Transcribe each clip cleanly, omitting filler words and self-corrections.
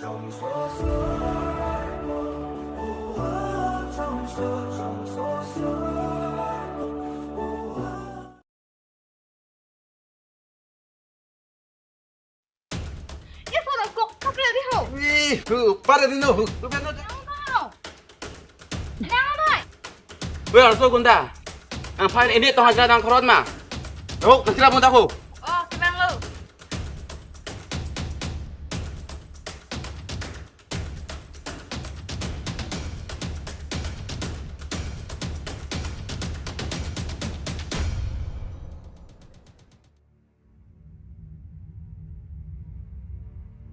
Chongso Sarpo, Chongso Sarpo. Eso là cục thắp lên đi hổ. Para di no. Rupiah no. Nào thôi. Weh, also gunda. Ang fine ini tong hajar nang korot ma. Oh, kasih pun tahu. Cái băng lư.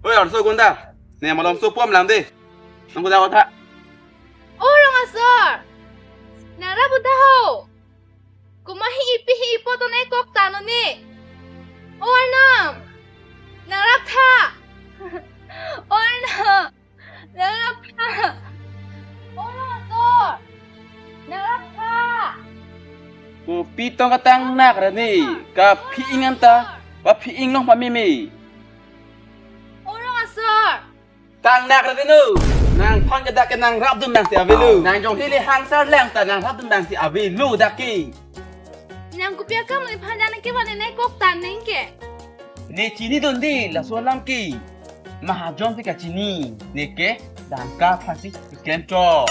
Weh, also gunda. Ni malam su pom lam di. Ang gunda kota. Orang asal. Nara pun tahu. Kumahi ipo tu naik kok tanu ni. Orang narap tha. Orang narap tha. Orang asal. Narap tha. Ku pitong katang nak ni. Ka piingan ta. Wa piing long pamimi. Orang asal. Tang nak ni no. Nang pon jadak ke nang rap dum nang si avilu. Nang jong hili hang sar leng ta nang rap dum nang si avilu daki. Nang kupiah kamu ni panjang ke mana naik kok tanu ke? Ni cini don di la so lam ki. Mahajong fi ka cini. Ni ke dan ka phasi kem cho.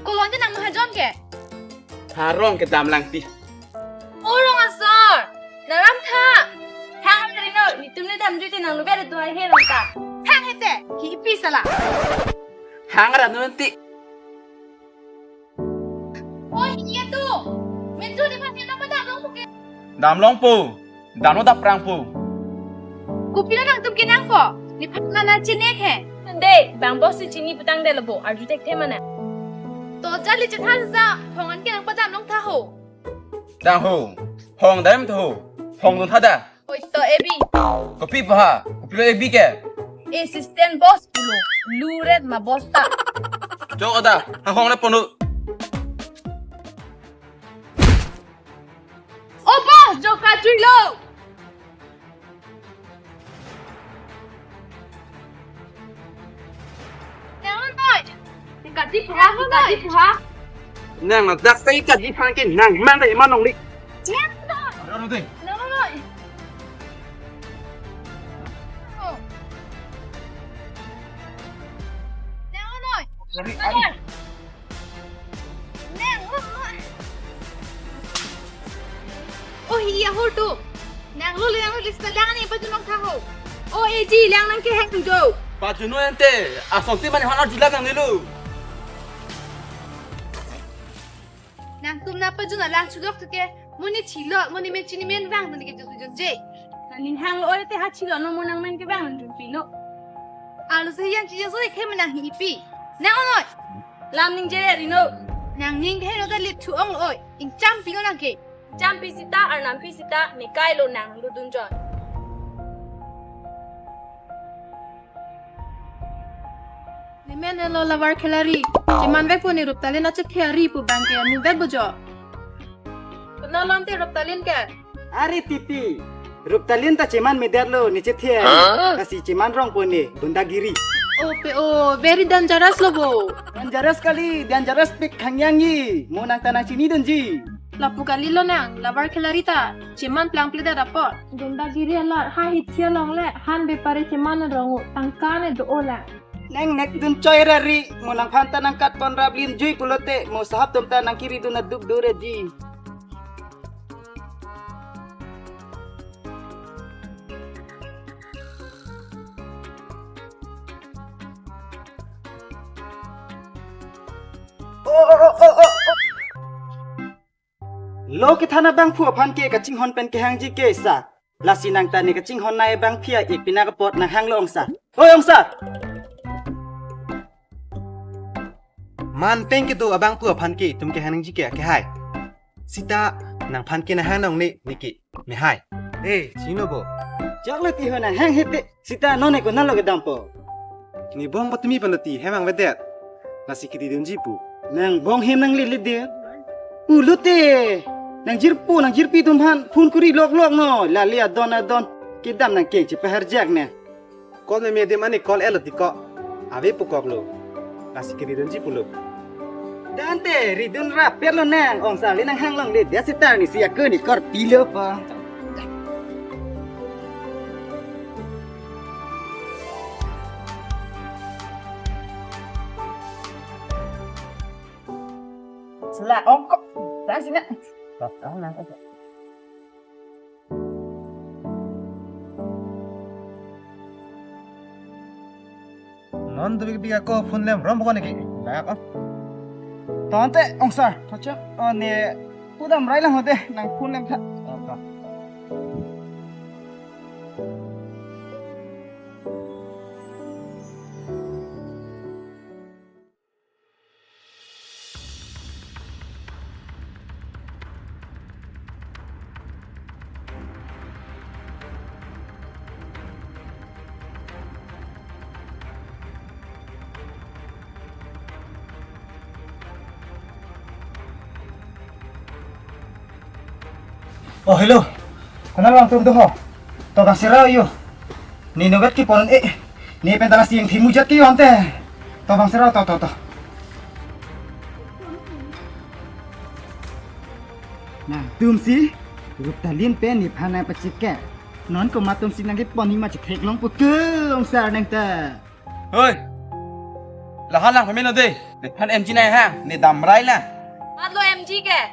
Kolon je nang mahajon ke? Harong ke dam lang ti. Orang asal. Naram tha. Hang dari no, ni tumne dam juti nang lupa ada tuai he longka. Hang hete, hipi salah. Hang ra nanti. Oh iya tu. Menju di pasir nama dah dong bukan? Dam long pu. Dam no dap prang pu. Kupiah nang tum kenang po. Ni pasal na cinek he. Dek, bang bos si cini putang de lebo, arju tek te mana? To jali cetha sa, hongan ke nang padam long tahu. Dang hu. Hong dam tu. Hong dun thada. Oi to ebi. Kopi pa. Kopi lo ebi ke. Assistant boss pulo, luret ma boss ta. Jok ada. Hong le ponu. Oh boss, jo ka chui lo. Nang noi. Ni ka di puha. Nang na dak sai ka ji phang ke nang mang dai ma nong li. Chen da. Ro ding. Nang noi. Nang noi. Ari Nang noi. Oh iya hol tu. Nang lu lista lang ni baju nong tahu. Oh eji lang nang ke hang jo. Pa junu ente. Asong ti man honor jila nang nilu. Nang tum na baju na lang chulok tu ke. Muni chilo, muni me chini men bang tu ke jo je. Nin hang lo te ha chilo no mo nang men ke bang dun pino. Alu se yang chije so ke menang hipi. Nang noi. Lam ning jere rino, Nang ning he no da lip tu ong oi. Ing cham pi nang ke. jam pisita ar nam pisita me kai lo nang ludun jon. Ni men lo lavar KHILADI. Cuman vek pun irup talin aja KHILADI pu bangke ni vek bojo. Kenal lantai irup talin ke? Ari tipi. Rup talin ta ceman medar lo ni cethia. Kasi ceman rong pone gunda giri. Very dangerous lo bo. Dangerous kali, dangerous pik khangyangi. Mo nang tanang sini donji. Lapu kali lo nang lavar KHILADI ta. Cuman plang plida rapor. Gunda giri alat ha hitsia long le han bepare cuman rongu tangkane do ola. Neng nek dun coy rari. Mo nang phanta nang kat kon rablin jui pulote. Mo sahab tum ta nang kiri dun aduk dure ji. Lo ke thana bang phu phan ke ka ching hon pen ke hang ji ke sa lasi nang ta ni ka ching hon nai bang phia ik pina ka pot nang hang lo ong sa oi ong sa man peng ke do abang phu phan ke tum ke hang ji ke hai sita nang phan ke na hang nong ni niki me hai chino bo chakle ti hona hang hete sita no ne ko na lo ke dam po ni bong patmi panati hemang vedet lasi ki di dun ji pu nang bong hem nang li de ulute nang jirpi tum han phun kuri lok no la lia don kidam nang ke chi pahar jak ne call me dia mana call elatiko. Ave pukok lo. Kasih kiri dan jipu lo. Dante, ridun rapper lo nang. Ong sali nang hang long le. Dia sitar ni siya ke ni kor tilo pa. Sila ongkok. Saya sini. Tahu nang aja. Non tu biar kau phone lem rom bukan lagi. Baik ah. Tante, ong sar. Macam ni. Udam rai lang hote. Nang phone lem tak. Oh hello, kenal lang tuh ho. To kang sira yo. Ni nogat ki pon ni pentala siang thimu jat ki ante. To kang sira to. Nah, tum si rup talien pen ni phana pachike. Non ko ma tum si nang ki pon ni ma chik thek long pu ke ong sar nang ta. Ơi, là hắn làm phải bên nào đi? Để hắn em chi này ha, để đầm rai là. Mắt lo em chi kìa.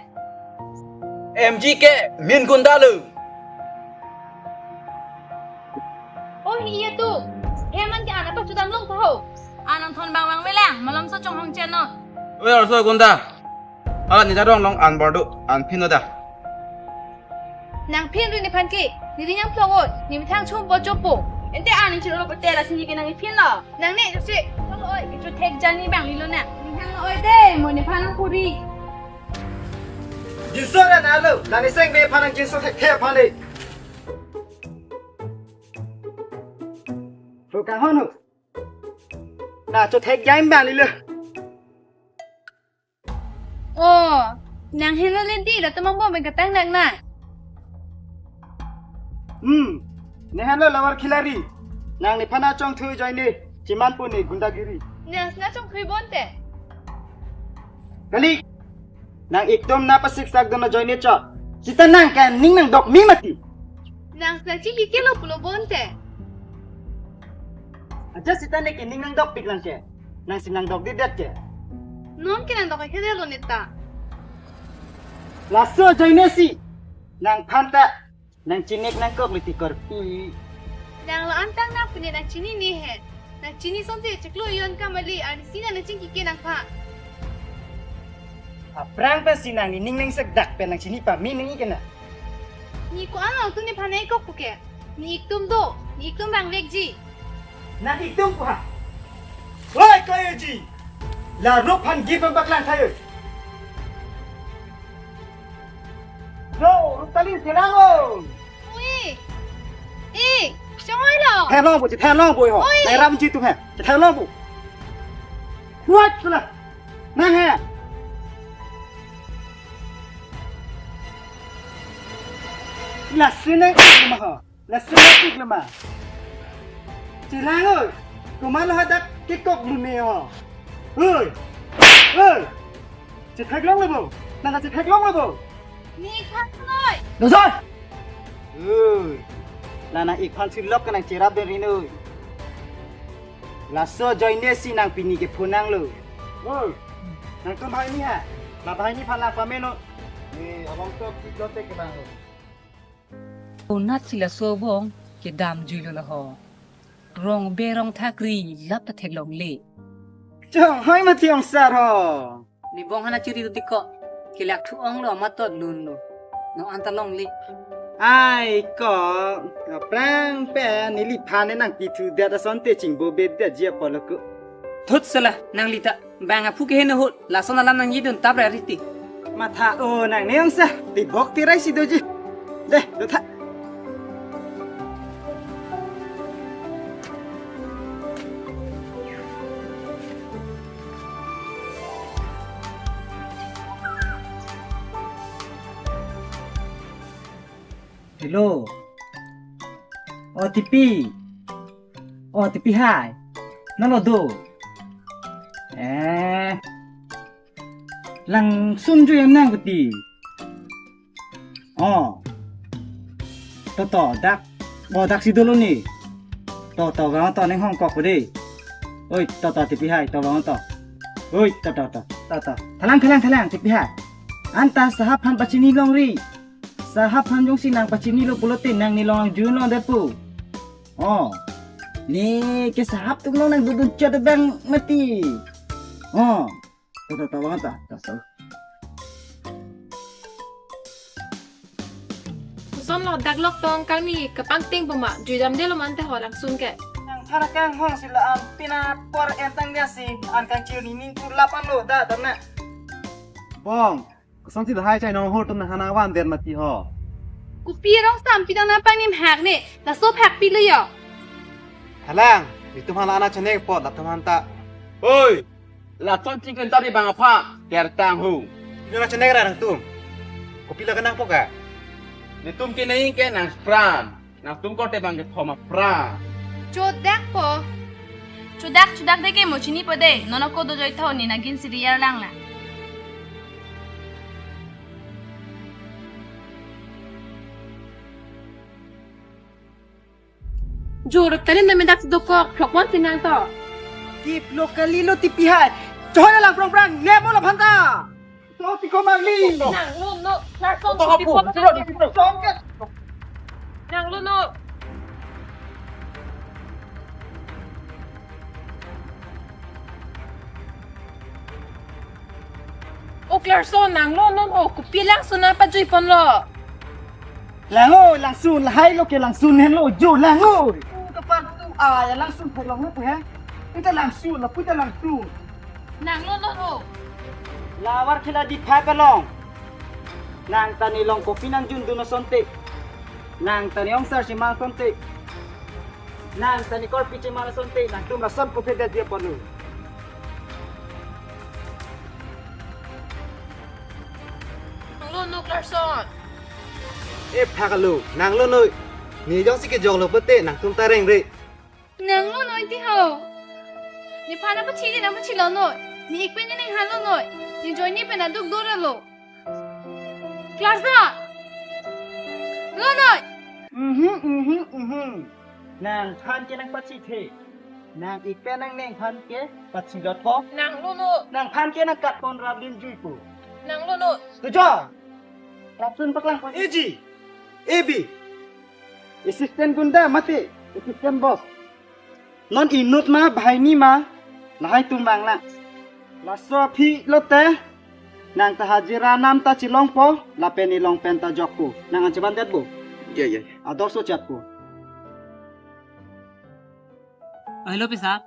Em chi kệ, miền gunda lử. Ôi iya tu. Em ăn cái ăn apa sudah long tahu. Anang thon bang bang melang, malam so trong hong chen no. Ôi rồi gunda. Ni ra dong long an bordu, an pin đó. Nang phiên rin ni phan ki. Ni rin yang plong oi. Ni mi thang chung bo chopo. Ente anin chilo lo pate la sin yi nang phiên lo. Nang ne jo se. Lo oi ki chu thek jan ni bang li lo na. Ni hang oi de mo ni phan ku ri. Jinso na nalo, nani seng be phanang jinso thek phane. Phu ka honu. Na cho thek jaim bang li lo. Oh, nang hilo lên đi là tôi mong bo mình ka tang nang na. Ne hello lawar khilari. Nang ni phana chong thui jai ni, chiman pu ni gunda giri. Nang na trong khui bon te. Kali nang ikdom na pasik sak dona join ni cha. Sita nang kan ning nang dok mi mati. Nang sa chi ki lo pulo bon te. Aja sita ne ke ning nang dok piklan ke. Nang sinang dok di dat ke. Non ki nang dok ka khede lo neta. Lasso join ni si. Nang phanta nang chinek nang kok liti korpi. Nang lo antang na pune nang chini ni he. Nang chini som te chiklo yon ka mali ani sina na ching ki ke nang pha. Aprang pa sinang ni ning nang sak dak pe nang chini pa mi ning ikena. Ni ko ano tu ni phanai ko puke. Ni iktum do, ni iktum bang lek ji. Nang ikdom pa. Woi kaya ji. La rop han give baklan thayo. Yo, rutalin silangon. Ui. Ê, sao oi lo. Thay long bộ chỉ thay long bộ hả? Này ra bên chi tụi hả? Chỉ thay long bộ. What là? Nang hả? Là xin ấy mà hả? Là xin ấy mà. Chỉ lang ơi, tụi má nó hết đắt cái cọc luôn nè hả? Ơi, chỉ thay long là bộ. Nàng là chỉ thay long là bộ. Ni phan noi. Được rồi. Là nàng ik phan xin lốc cái nàng chế rap bên ơi. Là sơ join nè si nàng pini cái phun nàng lử. Nàng cơm hai ni hả? Là hai ni phan là pha meno. Abang tu kita take cái bang. Unat sila sobong ke dam julo la ho. Rong be rong thakri lap ta thek long le. Chong hai mà thiong sar ho. Ni bong hana chiri tu tiko. Ke lak thu ong lo ma tot lun lo. No anta long le. Ai có prang pe ni li phan nàng pi thu dia da son te ching bo be dia jia pa lo ku. Thut sala nang lita banga phu ke hen ho la sona lam nang yidun tab ra riti. Mà tha ô nàng neong sa ti bok ti rai si do ji. De, do tha. Hello. OTP. Oh, tipi hai. Nalo do. Eh. Lang sun ju yang nang beti. Oh. To dak. Bo dak si dulu ni. To bang to neng Hong Kong budi. Oi, to tipi hai, to bang to. Oi, to. Thalang tipi hai. Anta sahap han pacini long ri. Sahap han jong sinang pacini lo pulotin nang nilong juno depu. Oh. Ni ke sahap tu long nang duduk chat bang mati. Oh. To bang to. Son lo dak lok tong kami kapang ting puma jujam dia lo mante ho langsung ke. Anak kang hong sila an pina por entang dia si an kang chiu ni ning kur lapan lo da na. Bong, kusang sila hai chai nong ho tum na hana wan den mati ho. Ku pirong sam pidang na panim hak ne. La so hak pi le yo. Halang, itu hala ana chane pot la taman ta. Oi, la ton ching kan tadi bang apa? Ker tang hu. Itu na chane ra nang tum. Kopi la kanang poka. Ni tum ke nai ke nang spran. Nang tum ko te bang ke thoma pra. Chodak po. Chodak de ke mo chini po de. Nono ko do joi thau ni na gin si riyar lang la. Juruk tali na medak doko klokwan tinang to. Tip lokali lo tipi hai. Choy na lang prang nebo la phanta. To ti ko magli. Nang lu no, lar son To ti hapu. po. Nang lu no. O Clarkson nang lo no o kupilang suna pa jui pon lo. Lang sun la hai lo ke lang sun hen lo jo lang o. Ka pan tu ya lang sun phai long pu he. Ita lang sun la puta lang sun. Nang lo no o. Lawar khiladi phai pa long. Nang tani long kopi nang jun duno sonte. Nang tani ong sar si mang sonte. Nang tani Karbi che mala sonte nang tum la son kopi dia ponu. Nang lo no Clarkson. E phakalu, nang lo noi. Ni jong si ke jong lo pete nang tum ta reng re. Nang lo noi ti ho. Ni phana pa chi ni na pa chi lo noi. Ni ik pe ni nang han lo noi. Ni join ni pe na duk do ra lo. Class na. Lo noi. Nang phan ke nang pachi the. Nang ipe nang neng phan ke pachi dot ko. Nang lo no. Nang phan ke nang kat kon rab lin jui pu. Nang lo no. Tujuh. Lapsun paklang pon. Eji. Ebi. Assistant gunda mati. Assistant boss. Non inut ma bahai ni ma. Lahai tumbang la. La so phi lote. Nang ta hajira nam ta chilong po. La peni long pen ta jokku. Nang an ceban det bu. Ya. Ador so chat pu. Hello pisa.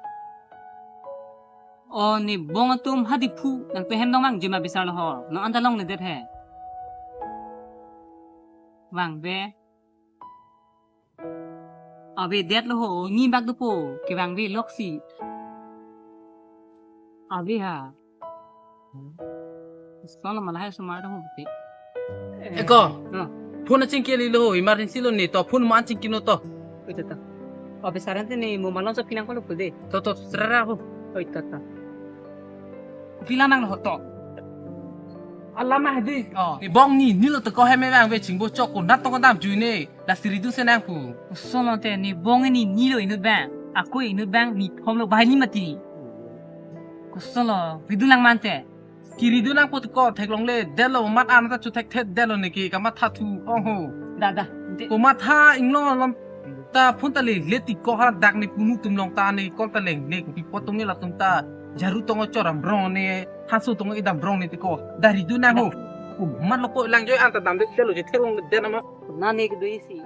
Oh ni bong tum hadi phu nang pe hem dong mang jima bisar lo ho. No anda long ne det he. Wang ve. Abe det lo ho ni bak du po ke wang ve lok si. Abe ha. Solo malah hai sumar ho ti. Eko. Phone ching ke li lo emergency lo ni to phone man ching kino to. Ito ta. Abe sarante ni mo malong sa pinang ko lo pude. To srara ho. Oi ta ta. Pila mang lo to. Allah mahdi. Ni bong ni lo to ko he me bang ve ching bo chok ko nat to ko dam ju ne. La siri du se nang pu. Solo te ni bong ni lo inu bang. Aku inu bang ni hom lo bahai ni mati. Kusolo vidulang mante. Kiri du nang pot ko thek long le de lo mat an ta chu thek thet de lo ni ki ka ma tha thu ong ho. Da. Ko ma tha ing lo lom ta phun ta le ti ko ha dak ni punu tum long ta ni ko ta leng ne ko pi potong ni la tum ta jaru tongo choram brong ne hasu tongo idam brong ni ti ko dari du nang ho. Ko man lo ko lang joy an ta dam de lo je thek long de na ma. Na ne ke do isi.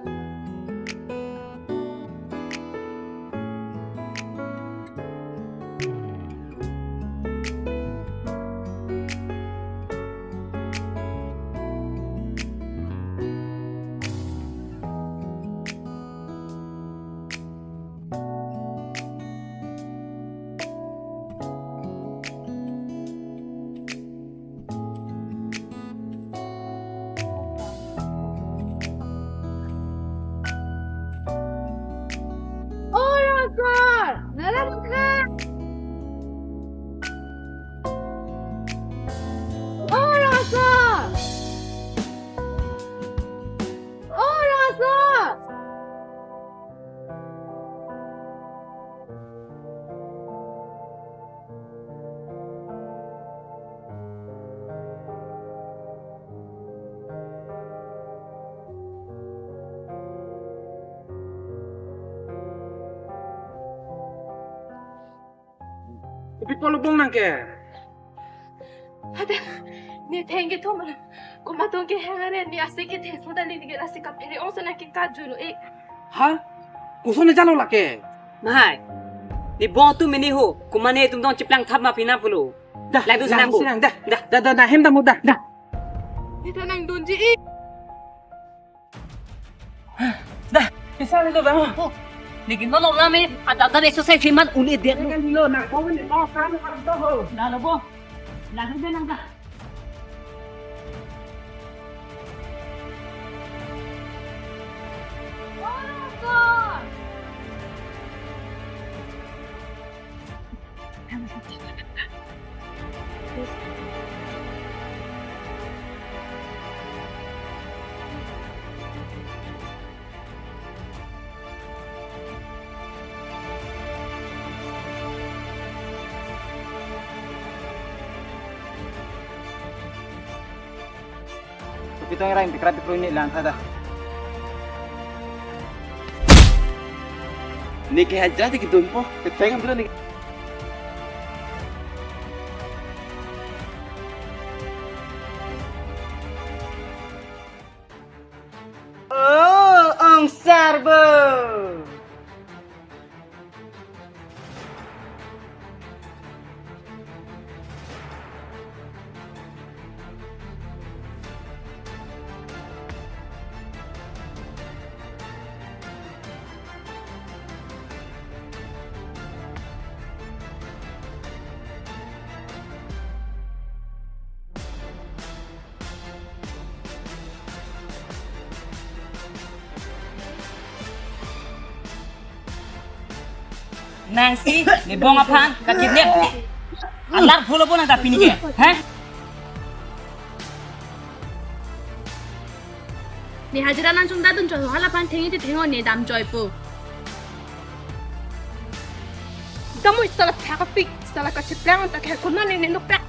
Kupi polo bong nang ke. Ada, ni tenge to mana. Kuma to ke hangare ni ase ke the soda ni ke ase ka phere on sana ke ka julo e. Ha? Kusone jalo la ke. Mahai. Ni bon tu mini ho. Kumane tum dong ciplang thap ma pina pulo. Dah, Lai tu senang bu. Dah, hem dah mu dah. Ni tanang donji e. Dah, bisa ni tu bang. Lekin nolong lame ada exercise himat uli dia. Kan dilo nak kau ni mau kan kan tu ho. Dah lo bo. Dah tu nang dah. Kita ngira yang dikerap ini lang ada. Niki hajar di gedung po, ketengah belum nih. Oh, Om Sarpo. Nang si, ni bong apa? Kakit ni. Alar pulo pun ada pini ke? Hah? Ni hajira nan chung da dun jo hala pan thengi ti thengo ni dam joy pu. Kamu istala thaka pik, istala ka chiplang ta khe kunna ni nuk prak